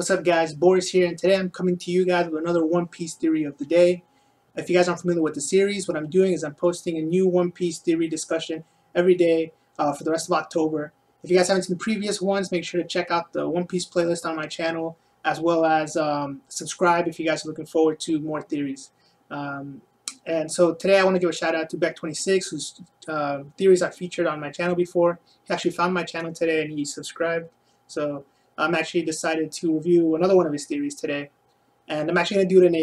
What's up, guys? Boris here, and today I'm coming to you guys with another One Piece theory of the day. If you guys aren't familiar with the series, what I'm doing is I'm posting a new One Piece theory discussion every day for the rest of October. If you guys haven't seen the previous ones, make sure to check out the One Piece playlist on my channel, as well as subscribe if you guys are looking forward to more theories. And so today I want to give a shout out to Beck26, whose theories I featured on my channel before. He actually found my channel today and he subscribed. So I'm actually decided to review another one of his theories today, and I'm actually going to do it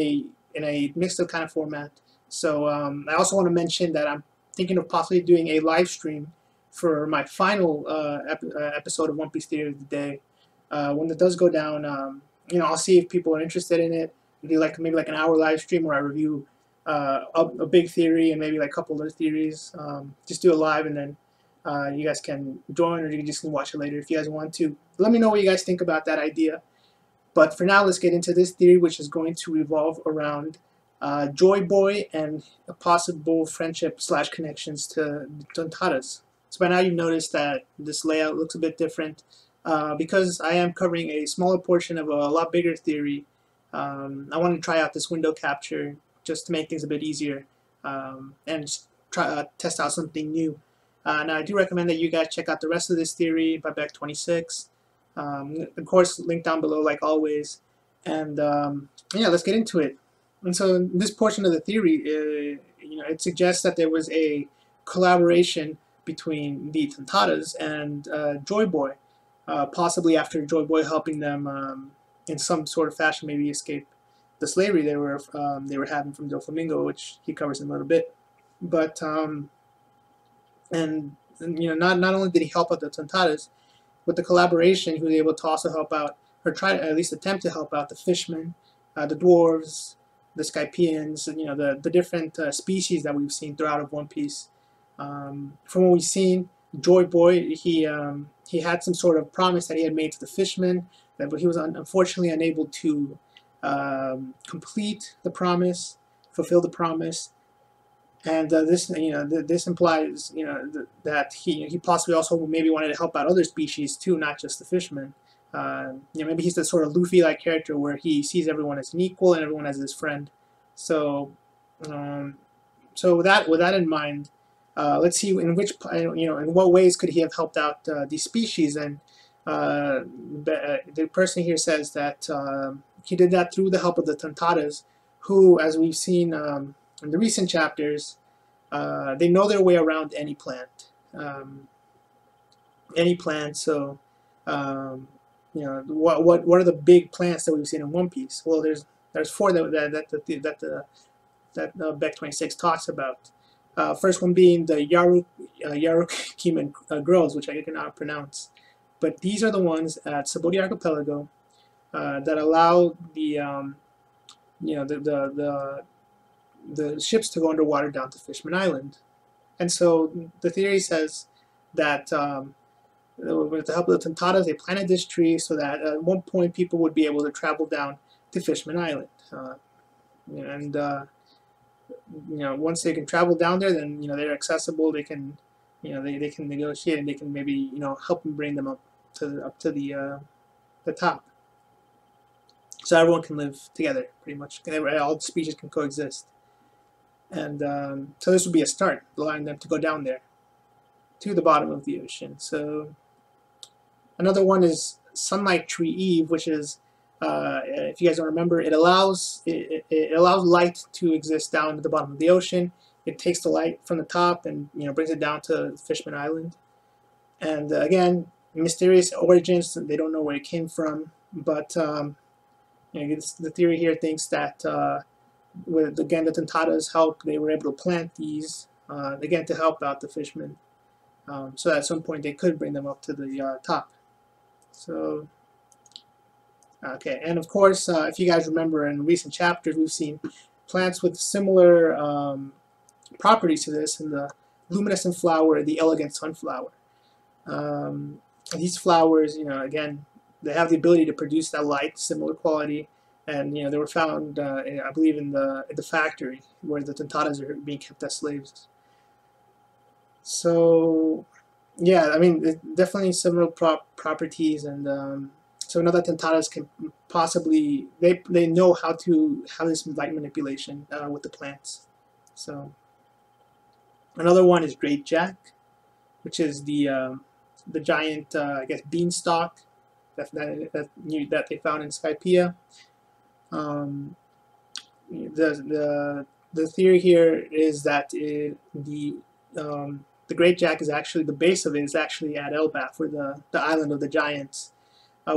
in a mixed up kind of format. So I also want to mention that I'm thinking of possibly doing a live stream for my final episode of One Piece Theory of the Day. When it does go down, I'll see if people are interested in it. Do maybe like an hour live stream where I review a big theory and maybe like a couple other theories. Just do it live, and then you guys can join, or you can just watch it later if you guys want to. Let me know what you guys think about that idea. But for now, let's get into this theory, which is going to revolve around Joy Boy and a possible friendship / connections to Tontattas. So by now you've noticed that this layout looks a bit different because I am covering a smaller portion of a lot bigger theory. I want to try out this window capture just to make things a bit easier and just try test out something new. Now, I do recommend that you guys check out the rest of this theory by Beck26. Of course, link down below like always. And yeah, let's get into it. And so in this portion of the theory, it suggests that there was a collaboration between the Tontattas and Joy Boy, possibly after Joy Boy helping them in some sort of fashion maybe escape the slavery they were having from Doflamingo, which he covers in a little bit. But not only did he help out the Tontattas, with the collaboration, he was able to also help out, or try to at least attempt to help out, the Fishmen, the Dwarves, the Skypians, and the different species that we've seen throughout of One Piece. From what we've seen, Joy Boy, he had some sort of promise that he had made to the Fishmen, but he was unfortunately unable to complete the promise, fulfill the promise. And this implies that he possibly also maybe wanted to help out other species too, not just the Fishmen. Maybe he's the sort of Luffy-like character where he sees everyone as an equal and everyone as his friend. So, with that in mind, let's see in what ways could he have helped out these species. And the person here says that he did that through the help of the Tontattas, who, as we've seen in the recent chapters, they know their way around any plant. So, what are the big plants that we've seen in One Piece? Well, there's four that Beck26 talks about. First one being the Yarukiman groves, which I cannot pronounce, but these are the ones at Sabori Archipelago that allow the ships to go underwater down to Fishmen Island. And so the theory says that with the help of the Tontattas, they planted this tree so that at one point people would be able to travel down to Fishmen Island. Once they can travel down there, then they're accessible. They can they can negotiate, and they can maybe help them bring them up to the top, so everyone can live together pretty much. All the species can coexist. And so this would be a start, allowing them to go down there to the bottom of the ocean. So another one is Sunlight Tree Eve, which is, if you guys don't remember, it allows light to exist down at the bottom of the ocean. It takes the light from the top and brings it down to Fishmen Island. And again, mysterious origins. They don't know where it came from, but the theory here thinks that with again the Tontattas' help, they were able to plant these again to help out the Fishmen. So at some point they could bring them up to the top. So okay, and of course, if you guys remember in recent chapters, we've seen plants with similar properties to this, in the luminescent flower, the elegant sunflower. These flowers, again, they have the ability to produce that light, similar quality. And they were found, I believe, in the factory where the Tontattas are being kept as slaves. So, yeah, I mean, definitely similar properties, and So we know that Tontattas can possibly they know how to have this light manipulation with the plants. So another one is Great Jack, which is the giant I guess beanstalk that they found in Skypiea. Um, the theory here is that the Great Jack is actually the base of it is actually at Elbaf, or the island of the giants.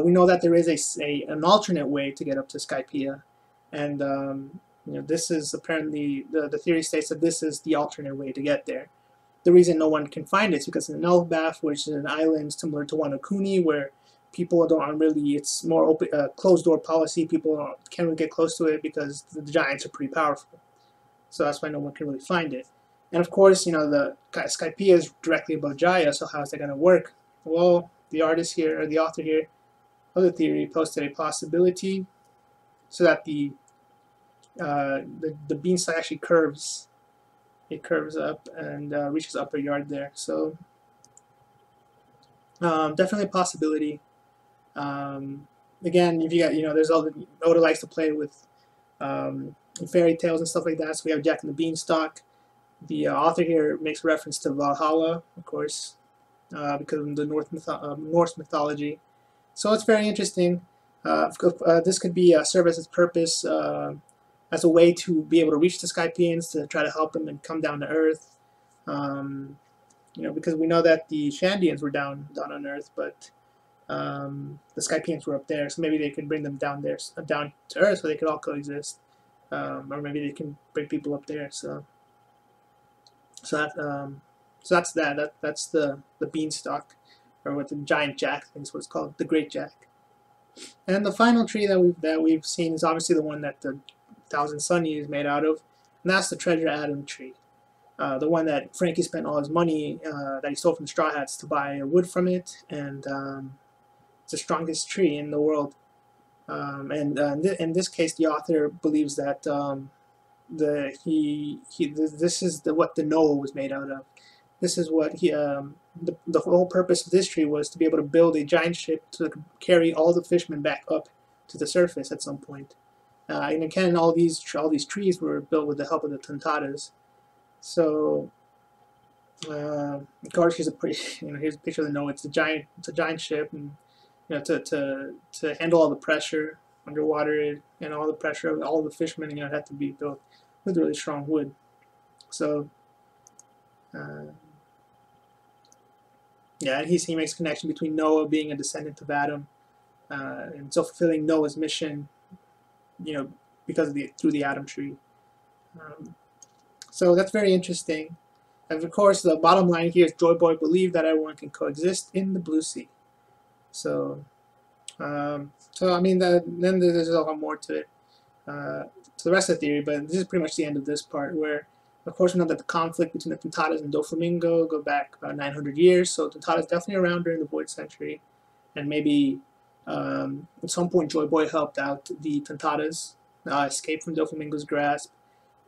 We know that there is an alternate way to get up to Skypiea, and this is apparently the theory states that this is the alternate way to get there. The reason no one can find it is because in Elbaf, which is an island similar to Wano Kuni, where people aren't really, it's more open, closed door policy. People can't really get close to it because the giants are pretty powerful. So that's why no one can really find it. And of course, the Skypiea is directly above Jaya, so how is that going to work? Well, the artist here, or the author here, of the theory posted a possibility so that the beanstalk actually curves. It curves up and reaches upper yard there. So definitely a possibility. Again, if you got, there's all the Oda likes to play with fairy tales and stuff like that. So we have Jack and the Beanstalk. The author here makes reference to Valhalla, of course, because of the Norse mythology. So it's very interesting. This could be serve as its purpose as a way to be able to reach the Skypieans to try to help them and come down to Earth. Because we know that the Shandians were down on Earth, but the Skypieans were up there, so maybe they could bring them down to Earth, so they could all coexist, or maybe they can bring people up there. So that's that's the beanstalk, or what the giant jack, I think is what it's called, the Great Jack. And the final tree that we've seen is obviously the one that the Thousand Sunny is made out of, and that's the Treasure Adam tree. The one that Frankie spent all his money that he stole from the Straw Hats to buy wood from it, and it's the strongest tree in the world. In this case, the author believes that this is what the Noah was made out of. This is what the whole purpose of this tree was to be able to build a giant ship to carry all the fishmen back up to the surface at some point. And again, all these trees were built with the help of the Tontattas. So, of course, here's a picture of the Noah. It's a giant ship, and to handle all the pressure underwater and all the pressure of all the fishermen, it had to be built with really strong wood. So, yeah, and he makes a connection between Noah being a descendant of Adam, and so fulfilling Noah's mission, because of through the Adam tree. So that's very interesting. And of course, the bottom line here is Joy Boy believed that everyone can coexist in the Blue Sea. So, I mean, then there's a lot more to it, to the rest of the theory. But this is pretty much the end of this part, where, of course, we know that the conflict between the Tontattas and Doflamingo go back about 900 years. So Tontatta's definitely around during the Void Century, and maybe at some point Joy Boy helped out the Tontattas escape from Doflamingo's grasp.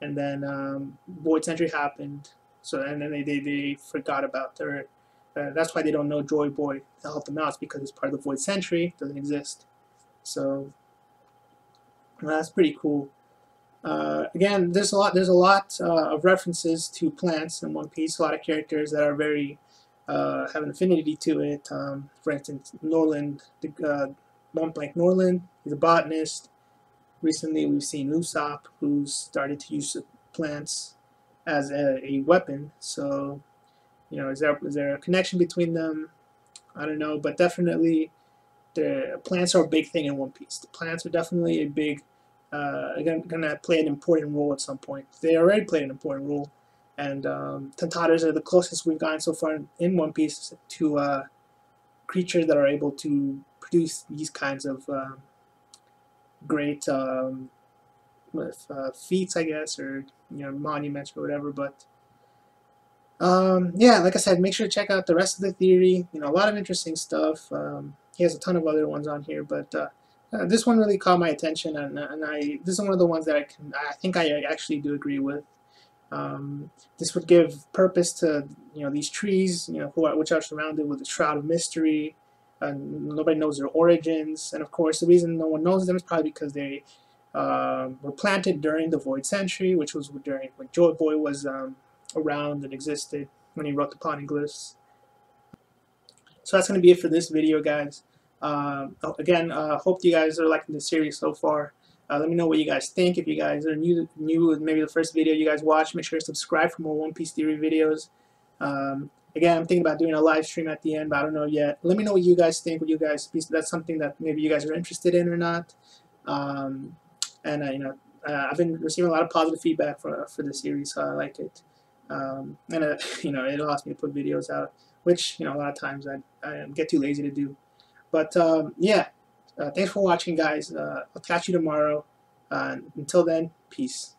And then Void Century happened, and then they forgot about their. That's why they don't know Joy Boy to help them out. It's because it's part of the Void Century, doesn't exist. So that's pretty cool. Again, there's a lot of references to plants in One Piece. A lot of characters that are very have an affinity to it. For instance, Norland, Mont Blanc Norland, he's a botanist. Recently, we've seen Usopp, who's started to use plants as a weapon. So, is there a connection between them? I don't know, but definitely, the plants are a big thing in One Piece. The plants are definitely a big, gonna play an important role at some point. They already play an important role, and Tontattas are the closest we've gotten so far in One Piece to creatures that are able to produce these kinds of great feats, I guess, or monuments or whatever. But yeah, like I said, make sure to check out the rest of the theory. A lot of interesting stuff. He has a ton of other ones on here, but this one really caught my attention, and this is one of the ones that I think I actually do agree with. This would give purpose to these trees, which are surrounded with a shroud of mystery. Nobody knows their origins, and of course, the reason no one knows them is probably because they were planted during the Void Century, which was during when Joy Boy was around and existed when he wrote the Poneglyphs. So that's going to be it for this video, guys. Again, hope you guys are liking the series so far. Let me know what you guys think. If you guys are new, maybe the first video you guys watch, make sure to subscribe for more One Piece Theory videos. Again, I'm thinking about doing a live stream at the end, but I don't know yet. Let me know what you guys think. That's something that maybe you guys are interested in or not. I've been receiving a lot of positive feedback for the series, so I like it. It allows me to put videos out, which a lot of times I get too lazy to do. But yeah, thanks for watching, guys. I'll catch you tomorrow. Until then, peace.